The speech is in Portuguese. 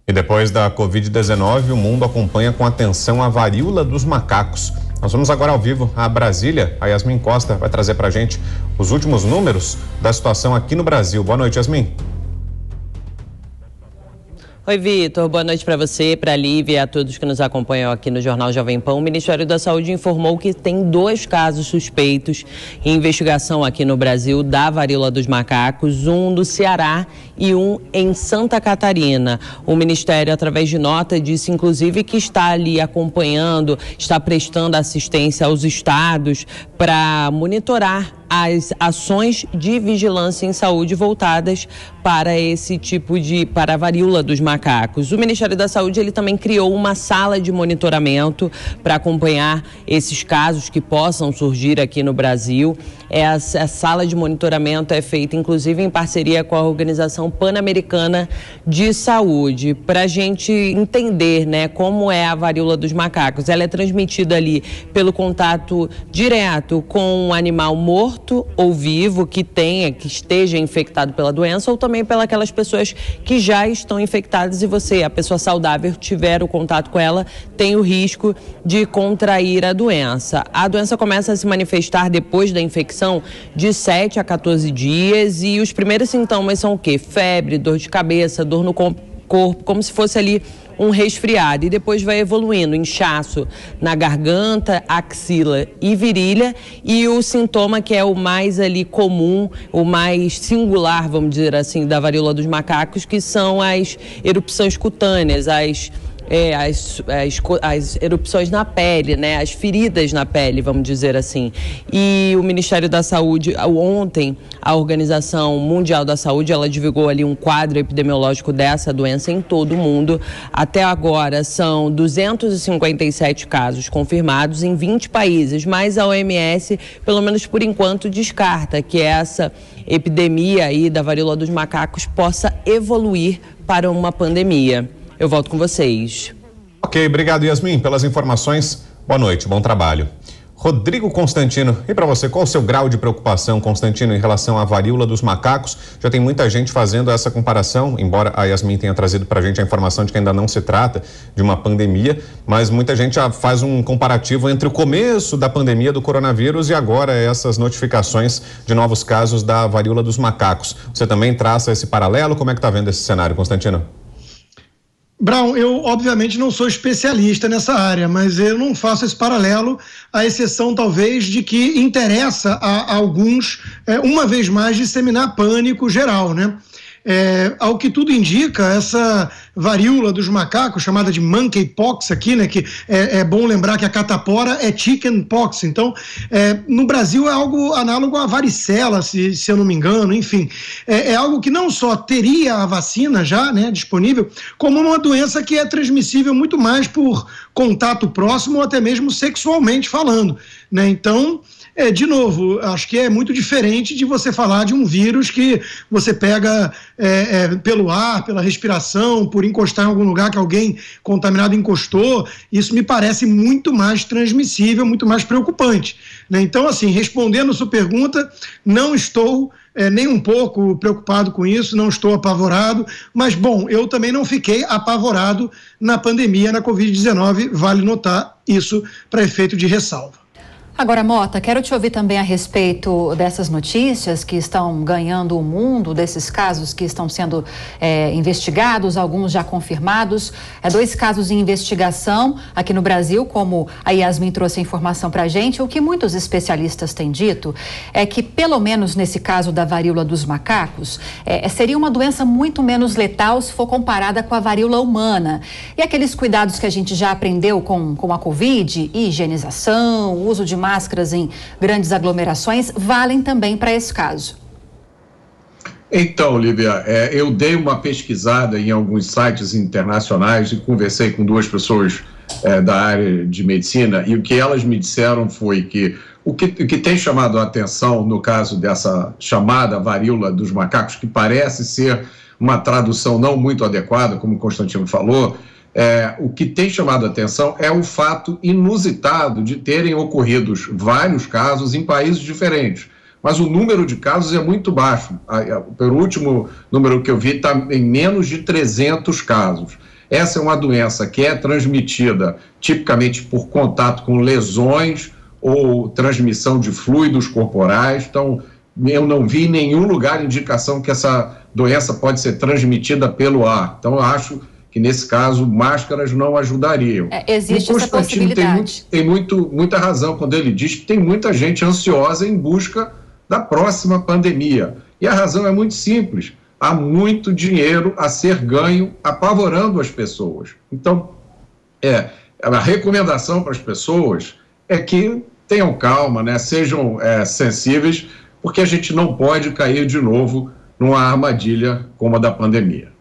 E depois da Covid-19, o mundo acompanha com atenção a varíola dos macacos. Nós vamos agora ao vivo a Brasília. A Yasmin Costa vai trazer pra gente os últimos números da situação aqui no Brasil. Boa noite, Yasmin. Oi, Vitor. Boa noite para você, para a Lívia e a todos que nos acompanham aqui no Jornal Jovem Pan. O Ministério da Saúde informou que tem 2 casos suspeitos em investigação aqui no Brasil da varíola dos macacos, um no Ceará e um em Santa Catarina. O Ministério, através de nota, disse inclusive que está ali acompanhando, está prestando assistência aos estados para monitorar as ações de vigilância em saúde voltadas para esse tipo para a varíola dos macacos. O Ministério da Saúde, ele também criou uma sala de monitoramento para acompanhar esses casos que possam surgir aqui no Brasil. Essa sala de monitoramento é feita, inclusive, em parceria com a Organização Pan-Americana de Saúde, para a gente entender, né, como é a varíola dos macacos. Ela é transmitida ali pelo contato direto com um animal morto ou vivo que esteja infectado pela doença, ou também pelas pessoas que já estão infectadas e a pessoa saudável, tiver o contato com ela, tem o risco de contrair a doença. A doença começa a se manifestar depois da infecção de 7 a 14 dias e os primeiros sintomas são o quê? Febre, dor de cabeça, dor no corpo, como se fosse ali um resfriado, e depois vai evoluindo, inchaço na garganta, axila e virilha, e o sintoma que é o mais ali comum, o mais singular, vamos dizer assim, da varíola dos macacos, que são as erupções cutâneas, as erupções na pele, né? As feridas na pele, vamos dizer assim. E o Ministério da Saúde, ontem, a Organização Mundial da Saúde, ela divulgou ali um quadro epidemiológico dessa doença em todo o mundo. Até agora são 257 casos confirmados em 20 países, mas a OMS, pelo menos por enquanto, descarta que essa epidemia aí da varíola dos macacos possa evoluir para uma pandemia. Eu volto com vocês. Ok, obrigado, Yasmin, pelas informações. Boa noite, bom trabalho. Rodrigo Constantino, e para você, qual o seu grau de preocupação, Constantino, em relação à varíola dos macacos? Já tem muita gente fazendo essa comparação, embora a Yasmin tenha trazido para a gente a informação de que ainda não se trata de uma pandemia, mas muita gente já faz um comparativo entre o começo da pandemia do coronavírus e agora essas notificações de novos casos da varíola dos macacos. Você também traça esse paralelo? Como é que está vendo esse cenário, Constantino? Brown, eu obviamente não sou especialista nessa área, mas eu não faço esse paralelo, à exceção talvez de que interessa a alguns, uma vez mais, disseminar pânico geral, né? Ao que tudo indica, essa varíola dos macacos, chamada de monkeypox aqui, né, que é bom lembrar que a catapora é chickenpox, então no Brasil é algo análogo à varicela, se eu não me engano, enfim, é algo que não só teria a vacina já, né, disponível, como uma doença que é transmissível muito mais por contato próximo ou até mesmo sexualmente falando, né, então... de novo, acho que é muito diferente de você falar de um vírus que você pega pelo ar, pela respiração, por encostar em algum lugar que alguém contaminado encostou. Isso me parece muito mais transmissível, muito mais preocupante, né? Então, assim, respondendo a sua pergunta, não estou nem um pouco preocupado com isso, não estou apavorado, mas, bom, eu também não fiquei apavorado na pandemia, na Covid-19, vale notar isso para efeito de ressalva. Agora, Mota, quero te ouvir também a respeito dessas notícias que estão ganhando o mundo, desses casos que estão sendo investigados, alguns já confirmados. 2 casos em investigação aqui no Brasil, como a Yasmin trouxe a informação para a gente. O que muitos especialistas têm dito é que, pelo menos nesse caso da varíola dos macacos, seria uma doença muito menos letal se for comparada com a varíola humana. E aqueles cuidados que a gente já aprendeu com a Covid, higienização, uso de máscaras em grandes aglomerações, valem também para esse caso. Então, Lívia, eu dei uma pesquisada em alguns sites internacionais e conversei com 2 pessoas da área de medicina, e o que elas me disseram foi que o que tem chamado a atenção no caso dessa chamada varíola dos macacos, que parece ser uma tradução não muito adequada, como o Constantino falou, o que tem chamado a atenção é o fato inusitado de terem ocorrido vários casos em países diferentes, mas o número de casos é muito baixo. Pelo último número que eu vi, está em menos de 300 casos. Essa é uma doença que é transmitida tipicamente por contato com lesões ou transmissão de fluidos corporais. Então, eu não vi em nenhum lugar indicação que essa doença pode ser transmitida pelo ar. Então, eu acho que, nesse caso, máscaras não ajudariam. Existe essa possibilidade. Tem muita razão quando ele diz que tem muita gente ansiosa em busca da próxima pandemia. E a razão é muito simples. Há muito dinheiro a ser ganho apavorando as pessoas. Então, a recomendação para as pessoas é que tenham calma, né? Sejam sensíveis, porque a gente não pode cair de novo numa armadilha como a da pandemia.